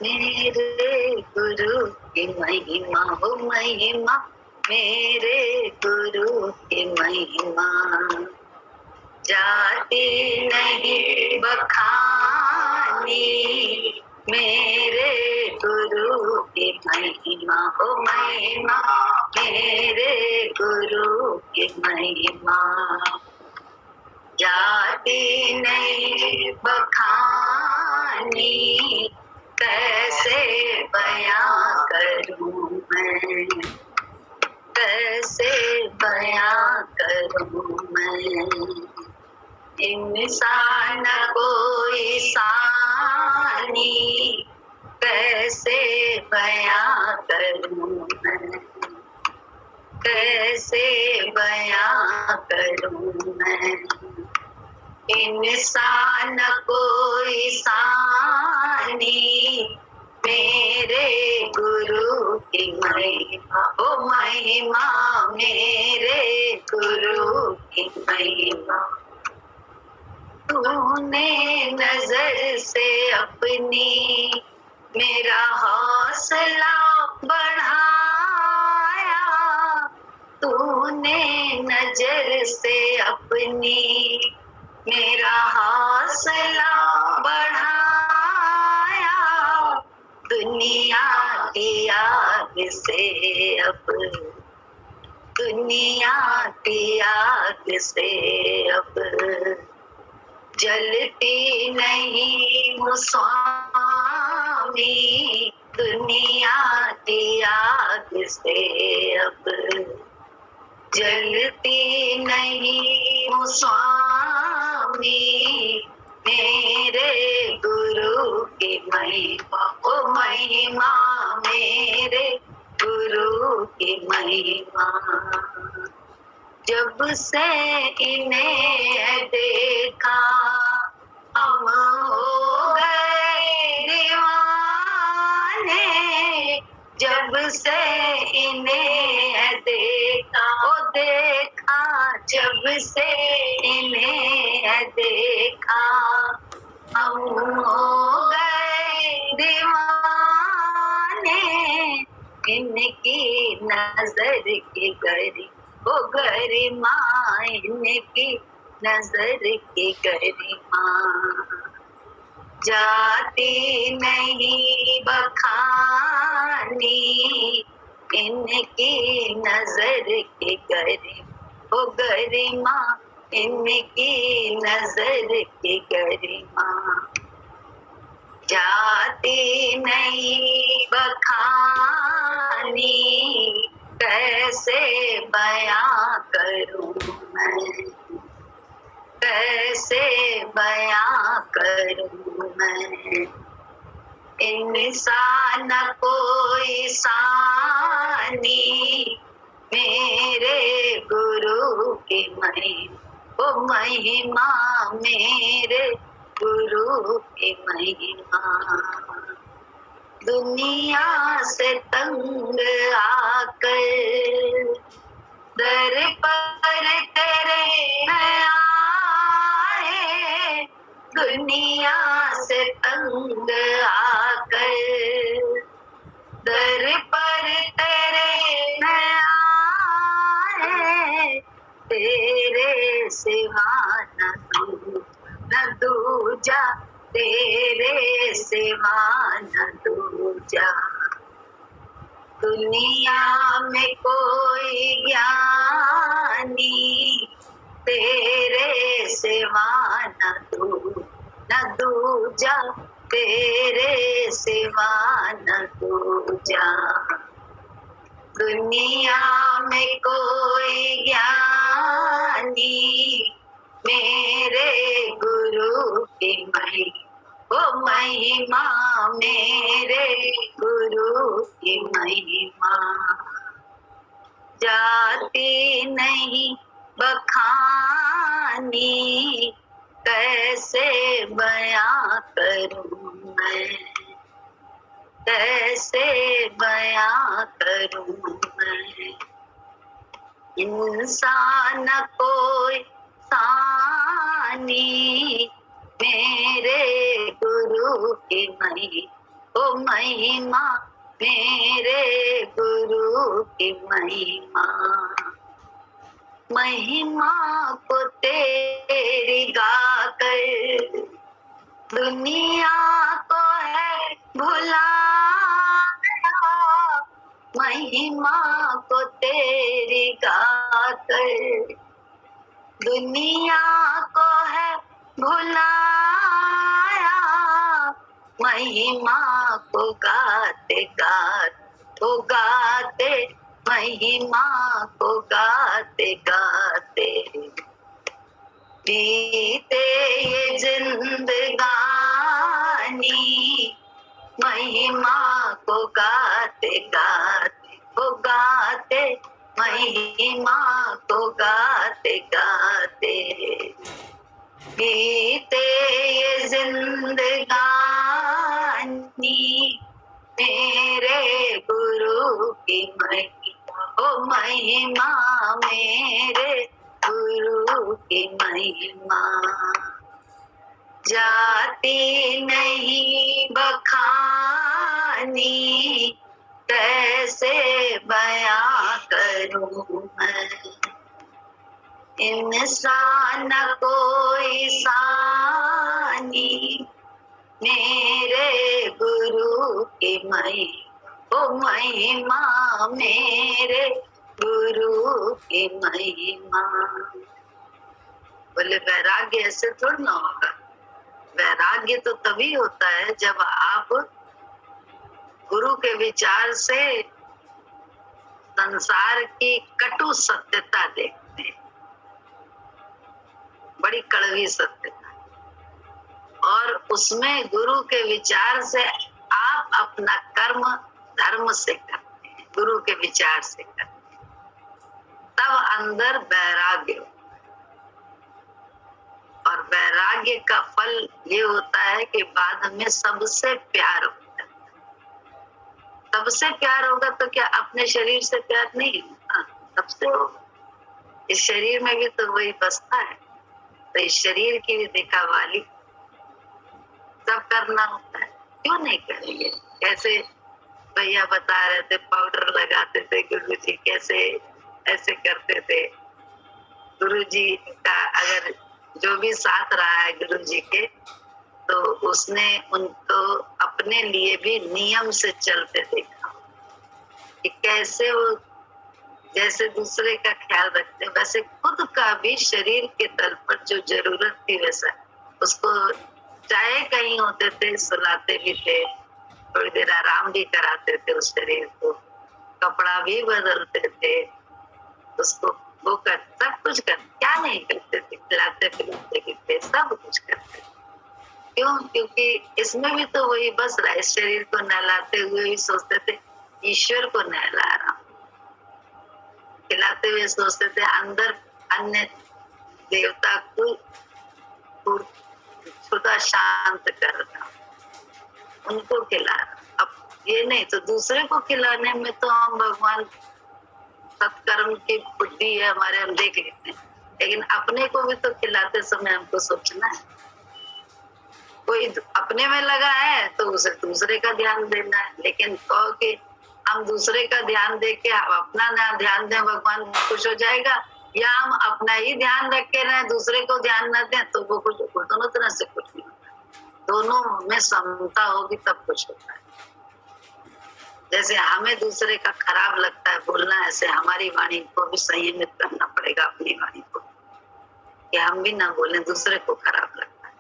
मेरे गुरु की महिमा हो महिमा, मेरे गुरु की महिमा जाती नहीं बखानी। मेरे गुरु की महिमा हो महिमा, मेरे गुरु की महिमा जाती नहीं बखानी। कैसे बयां करूं मैं, कैसे बयां करूं मैं। इंसान कोई सानी, कैसे बयां करूं मैं, कैसे बयां करूं मैं। इंसान कोई सानी, मेरे गुरु की महिमा ओ महिमा, मेरे गुरु की महिमा। तूने नजर से अपनी मेरा हौसला बढ़ाया, तूने नजर से अपनी मेरा हौसला बढ़ाया। दुनिया की आग से अब, दुनिया की आग से अब जलती नहीं हूँ स्वामी। दुनिया की आग से अब जलती नहीं हूँ स्वामी। मेरे गुरु की महिमा ओ महिमा, मेरे गुरु की महिमा। जब से इन्हें देखा हम हो गए दीवाने। जब से इन्हें देखा ओ देखा, जब से इन्हें देखा हम हो गए दीवाने। इनकी नजर की गरी ओ गरिमा, इनकी नजर की गरिमा जाती नहीं बखानी। इनकी नजर की गरिमा ओ गरिमा, इनकी नजर की गरिमा जाती नहीं बखानी। कैसे बयां करूं मैं, कैसे बयां करूं मैं। इंसान कोई सानी, मेरे गुरु की महिमा ओ महिमा, मेरे गुरु की महिमा। दुनिया से तंग आकर दर पर तेरे आए। दुनिया से तंग आकर दर पर तेरे आए। तेरे सिवा न दूजा, तेरे सिवा न दूजा। दुनिया में कोई ज्ञानी, तेरे सिवा न दूजा, तेरे सिवा न दूजा। दुनिया में कोई ज्ञानी, मेरे गुरु की महिमा ओ महिमा, मेरे गुरु की महिमा जाती नहीं बखानी। कैसे बयां करूं मैं, कैसे बयां करूं मैं। इंसान कोई सानी, मेरे गुरु की महिमा ओ महिमा मेरे गुरु की महिमा, महिमा को तेरी गाकर दुनिया को है भुलाया, महिमा को तेरी गाकर दुनिया को है भुलाया, महिमा को गाते गाते महिमा को गाते गाते बीते ये जिंदगानी, महिमा को गाते गाते महिमा को गाते गाते बीते ये जिंदगानी, मेरे गुरु की महिमा, ओ महिमा मेरे गुरु की महिमा, जाती नहीं बखानी, कैसे बयां करूं मैं, इंसान कोई सानी, मेरे गुरु की महिमा, ओ महिमा मेरे गुरु की महिमा। बोले वैराग्य ऐसे थोड़ा ना होगा, वैराग्य तो तभी होता है जब आप गुरु के विचार से संसार की कटु सत्यता देखते हैं, बड़ी कड़वी सत्यता, और उसमें गुरु के विचार से आप अपना कर्म धर्म से करते हैं, गुरु के विचार से करते हैं, तब अंदर वैराग्य, और वैराग्य का फल ये होता है कि बाद में सबसे प्यार होता है। सबसे प्यार होगा तो क्या अपने शरीर से प्यार नहीं होगा? सबसे होगा। इस शरीर में भी तो वही बसता है, तो इस शरीर की भी देखा वाली सब करना होता है, क्यों नहीं करेंगे? कैसे भैया बता रहे थे, पाउडर लगाते थे गुरुजी, कैसे ऐसे करते थे। गुरुजी का अगर जो भी साथ रहा है गुरुजी के, तो उसने उनको अपने लिए भी नियम से चलते देखा कि कैसे वो जैसे दूसरे का ख्याल रखते, वैसे खुद का भी शरीर के तल पर जो जरूरत थी वैसा उसको, चाहे कहीं होते थे सुलाते भी थे, थोड़ी देर आराम भी कराते थे उस शरीर को, कपड़ा भी बदलते थे उसको, वो कर सब कुछ कर, क्या नहीं करते थे, खिलाते पिलाते थे, सब कुछ करते थे। क्यों? क्योंकि इसमें भी तो वही बस रहा है, इस शरीर को नहलाते हुए भी सोचते थे ईश्वर को नहला रहा, खिलाते हुए सोचते थे अंदर अन्य देवता को खुदा शांत कर रहा, उनको खिला रहा। अब ये नहीं तो दूसरे को खिलाने में तो हम भगवान सत्कर्म की बुद्धि है हमारे, हम देख लेते हैं, लेकिन अपने को भी तो खिलाते समय हमको सोचना है। कोई अपने में लगा है तो उसे दूसरे का ध्यान देना है, लेकिन कहो कि हम दूसरे का ध्यान दे के अपना ना ध्यान दें, भगवान खुश हो जाएगा, या हम अपना ही ध्यान रख के रहे दूसरे को ध्यान न दें तो वो खुश, दोनों तरह से कुछ नहीं होता। दोनों में समता होगी तब कुछ होता है। जैसे हमें दूसरे का खराब लगता है बोलना, ऐसे हमारी वाणी को भी संयमित करना पड़ेगा, अपनी वाणी को, कि हम भी ना बोलें दूसरे को खराब लगता है,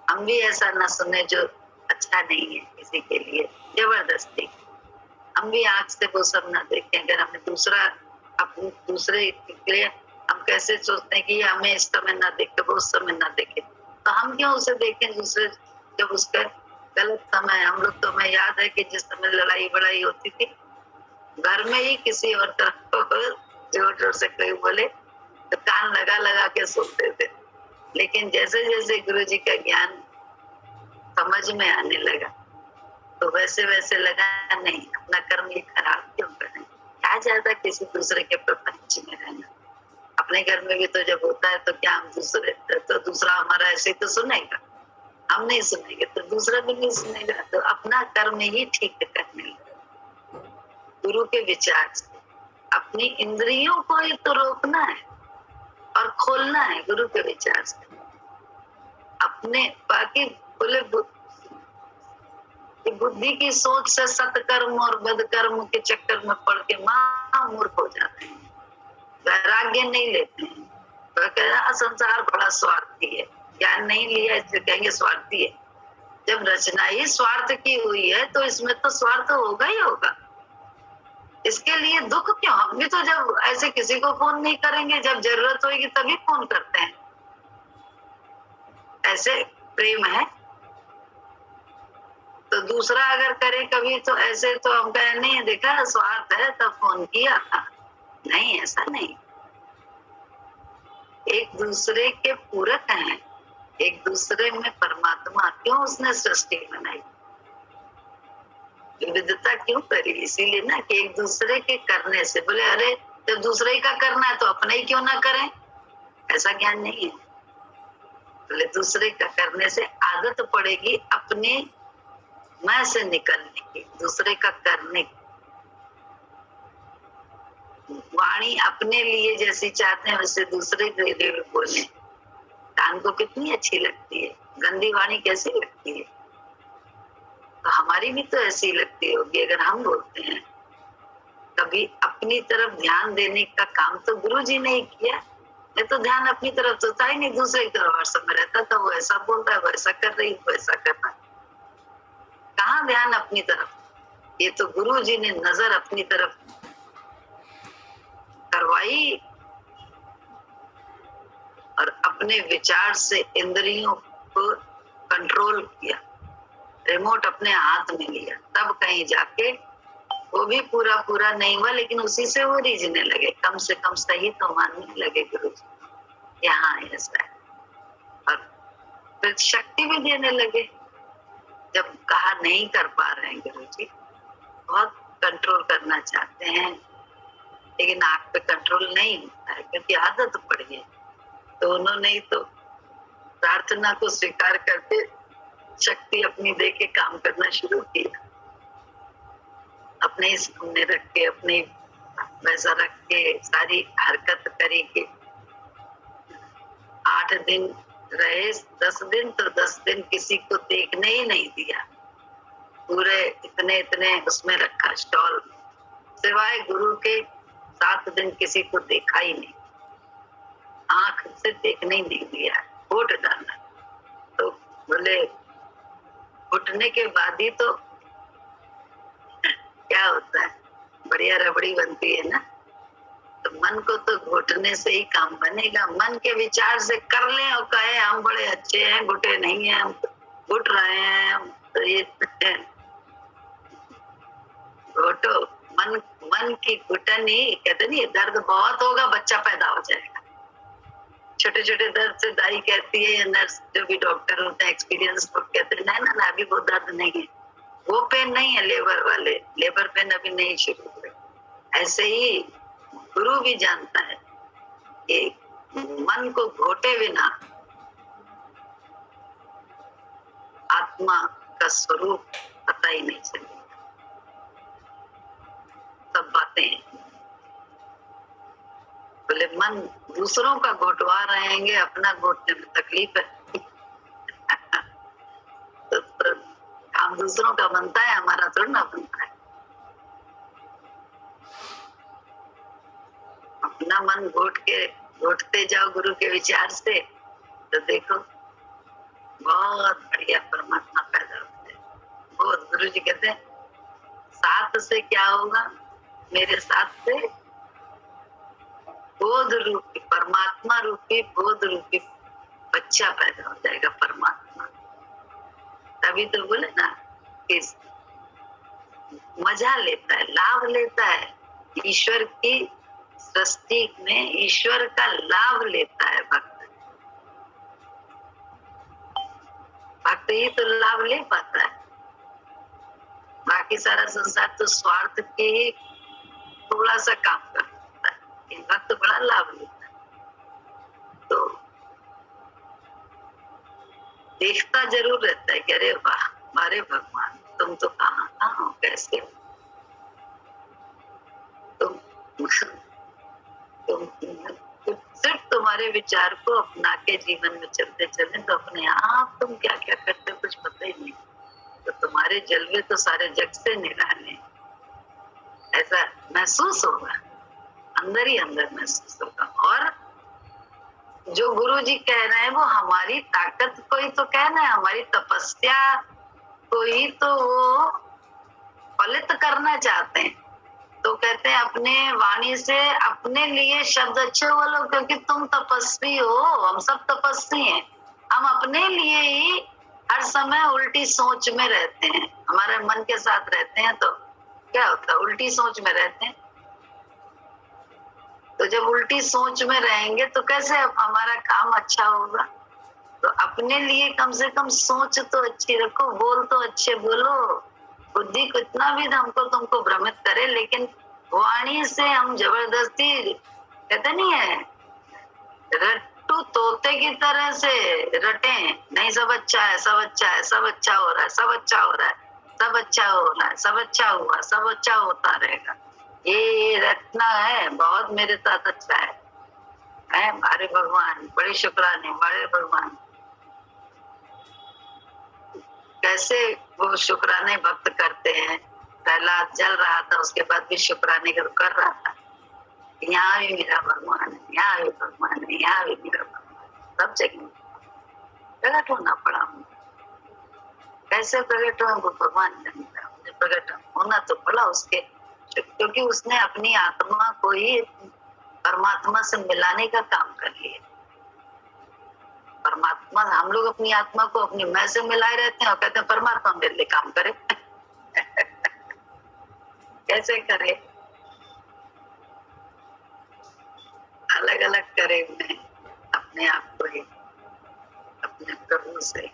हम भी ऐसा ना सुने जो अच्छा नहीं है किसी के लिए जबरदस्ती, हम भी आंख से वो सब ना देखें। अगर हमें दूसरा अपने दूसरे के लिए हम कैसे सोचते हैं कि हमें इस समय ना देखे वो उस समय ना देखे, तो हम क्यों उसे देखें दूसरे, जब उसका गलत समय। हम लोग तो, हमें याद है कि जिस समय लड़ाई बड़ाई होती थी घर में ही किसी और तरफ जोर जोर से कोई बोले तो कान लगा लगा के सुनते थे, लेकिन जैसे जैसे गुरुजी का ज्ञान समझ में आने लगा तो वैसे वैसे लगा नहीं, अपना कर्म ये खराब क्यों करें, क्या ज्यादा किसी दूसरे के प्रपंच में रहना। अपने घर में भी तो जब होता है तो क्या हम दूसरे, तो दूसरा हमारा ऐसे तो सुनेगा, हम नहीं सुनेंगे तो दूसरा भी नहीं सुनेगा। तो अपना कर्म ही ठीक करने लगे गुरु के विचार से। अपनी इंद्रियों को ही तो रोकना है और खोलना है गुरु के विचार से। अपने बाकी बोले बुद्धि की सोच से सत्कर्म और बदकर्म के चक्कर में पड़ के महामूर्ख हो जाते हैं, वैराग्य नहीं लेते हैं। तो कहना संसार बड़ा स्वार्थी है, ज्ञान नहीं लिया इसलिए कहेंगे स्वार्थी है। जब रचना ही स्वार्थ की हुई है तो इसमें तो स्वार्थ होगा ही होगा। इसके लिए दुख क्यों? हम भी तो जब ऐसे किसी को फोन नहीं करेंगे, जब जरूरत होगी तभी फोन करते हैं। ऐसे प्रेम है तो दूसरा अगर करे कभी तो ऐसे तो हम कहें नहीं देखा स्वार्थ है तब फोन किया। नहीं, ऐसा नहीं। एक दूसरे के पूरक हैं, एक दूसरे में परमात्मा क्यों उसने सृष्टि बनाई, विविधता क्यों करी? इसीलिए ना कि एक दूसरे के करने से। बोले अरे जब दूसरे का करना है तो अपने ही क्यों ना करें, ऐसा ज्ञान नहीं है। बोले दूसरे का करने से आदत पड़ेगी अपने मैं से निकलने की, दूसरे का करने की। वाणी अपने लिए जैसी चाहते हैं वैसे दूसरे के लिए बोले। कान को कितनी अच्छी लगती है, गंदी वाणी कैसी लगती है? तो हमारी भी तो ऐसी लगती होगी अगर हम बोलते हैं। कभी अपनी तरफ ध्यान देने का काम तो गुरु जी ने ही किया। मैं तो ध्यान अपनी तरफ तो था ही नहीं, दूसरे की तरफ हर समय रहता था। वो ऐसा बोल रहा है, वो ऐसा कर रही है, वो ऐसा कर रहा है। कहाँ ध्यान अपनी तरफ? ये तो गुरु जी ने नजर अपनी तरफ करवाई और अपने विचार से इंद्रियों को कंट्रोल किया, रिमोट अपने हाथ में लिया। तब कहीं जाके वो भी पूरा पूरा नहीं हुआ, लेकिन उसी से वो रीझने लगे, कम से कम सही तो मानने लगे गुरु जी। यहाँ ऐसा है। और फिर शक्ति भी देने लगे। जब कहा नहीं कर पा रहे हैं गुरु जी, बहुत कंट्रोल करना चाहते हैं लेकिन आंख पे कंट्रोल नहीं होता है क्योंकि आदत पड़ी है, तो उन्होंने ही तो प्रार्थना को स्वीकार करके शक्ति अपनी दे के काम करना शुरू किया। अपने सामने रख के, अपने वैसा रख के सारी हरकत करी के 8 दिन रहे, 10 दिन तो 10 दिन किसी को देखने ही नहीं दिया। पूरे इतने इतने उसमें रखा स्टॉल, सिवाय गुरु के 7 दिन किसी को देखा ही नहीं, आंख से देखने ही नहीं दिया। वोट डालना तो बोले उठने के बाद ही तो क्या होता है, बढ़िया रबड़ी बनती है ना। तो मन को तो घुटने से ही काम बनेगा। मन के विचार से कर ले और कहे हम बड़े अच्छे हैं, घुटे नहीं है, हम घुट रहे हैं, तो ये घोटो मन की घुटन ही कहते नहीं, दर्द बहुत होगा बच्चा पैदा हो जाएगा। छोटे छोटे दर्द से दाई कहती है, नर्स जो भी डॉक्टर होते हैं एक्सपीरियंस तो कहते हैं ना अभी वो दर्द नहीं है, वो पेन नहीं है लेबर वाले, लेबर पेन अभी नहीं शुरू हुए। ऐसे ही गुरु भी जानता है कि मन को घोटे बिना आत्मा का स्वरूप पता ही नहीं चलेगा। सब बातें बोले मन दूसरों का घोटवा रहेंगे, अपना घोटने में तकलीफ है। तो काम दूसरों का बनता है, हमारा थोड़ा ना बनता है। अपना मन घोटते जाओ गुरु के विचार से, तो देखो बहुत बढ़िया परमात्मा पैदा होते हैं। बहुत गुरु जी कहते हैं साथ से क्या होगा, मेरे साथ से बोध रूपी परमात्मा रूपी बोध रूपी बच्चा पैदा हो जाएगा। परमात्मा तभी तो बोले ना कि मजा लेता है, लाभ लेता है ईश्वर की सृष्टि में, ईश्वर का लाभ लेता है भक्त। भक्त ही तो लाभ ले पाता है, बाकी सारा संसार तो स्वार्थ के ही थोड़ा सा काम करता है, भक्त बड़ा लाभ लेता है। तो देखता जरूर रहता है कि अरे वाह, अरे भगवान तुम तो कहाँ हो, कैसे हो तुम तुम सिर्फ तुम्हारे विचार को अपना के जीवन में चलते चले तो अपने आप तुम क्या क्या करते हो कुछ पता ही नहीं। तो तुम्हारे जलवे तो सारे जग से निराले, ऐसा महसूस होगा, अंदर ही अंदर महसूस होगा। और जो गुरु जी कह रहे हैं वो हमारी ताकत को ही तो कहना है, हमारी तपस्या को ही तो वो फलित करना चाहते हैं। तो कहते हैं अपने वाणी से अपने लिए शब्द अच्छे बोलो, क्योंकि तुम तपस्वी हो, हम सब तपस्वी हैं। हम अपने लिए ही हर समय उल्टी सोच में रहते हैं, हमारे मन के साथ रहते हैं, तो क्या होता है, उल्टी सोच में रहते हैं। तो जब उल्टी सोच में रहेंगे तो कैसे हमारा काम अच्छा होगा। तो अपने लिए कम से कम सोच तो अच्छी रखो, बोल तो अच्छे बोलो। बुद्धि कितना भी हमको तुमको भ्रमित करे, लेकिन वाणी से हम जबरदस्ती, कहते नहीं है रट्टू तोते की तरह से रटे नहीं, सब अच्छा है, सब अच्छा है, सब अच्छा हो रहा है, सब अच्छा हो रहा है, सब अच्छा हो रहा है, सब अच्छा हुआ, सब अच्छा होता रहेगा। ये रटना है, बहुत मेरे साथ अच्छा है, अरे भगवान बड़े शुक्राने, बड़े भगवान। कैसे वो शुक्राने भक्त करते हैं। प्रहलाद जल रहा था, उसके बाद भी शुक्राने कर रहा था, यहाँ भी मेरा भगवान है, यहाँ भी भगवान है, यहाँ भी मेरा भगवान, सब जगह प्रकट होना पड़ा मुझे। कैसे प्रकट हुआ वो भगवान जानता, मुझे प्रकट होना तो पड़ा उसके, क्योंकि उसने अपनी आत्मा को ही परमात्मा से मिलाने का काम कर लिया। परमात्मा, हम लोग अपनी आत्मा को अपनी मैं से मिलाए रहते हैं और कहते हैं परमात्मा मेरे लिए काम करे। कैसे करे, अलग अलग करे, मैं अपने आप को ही अपने प्रभु से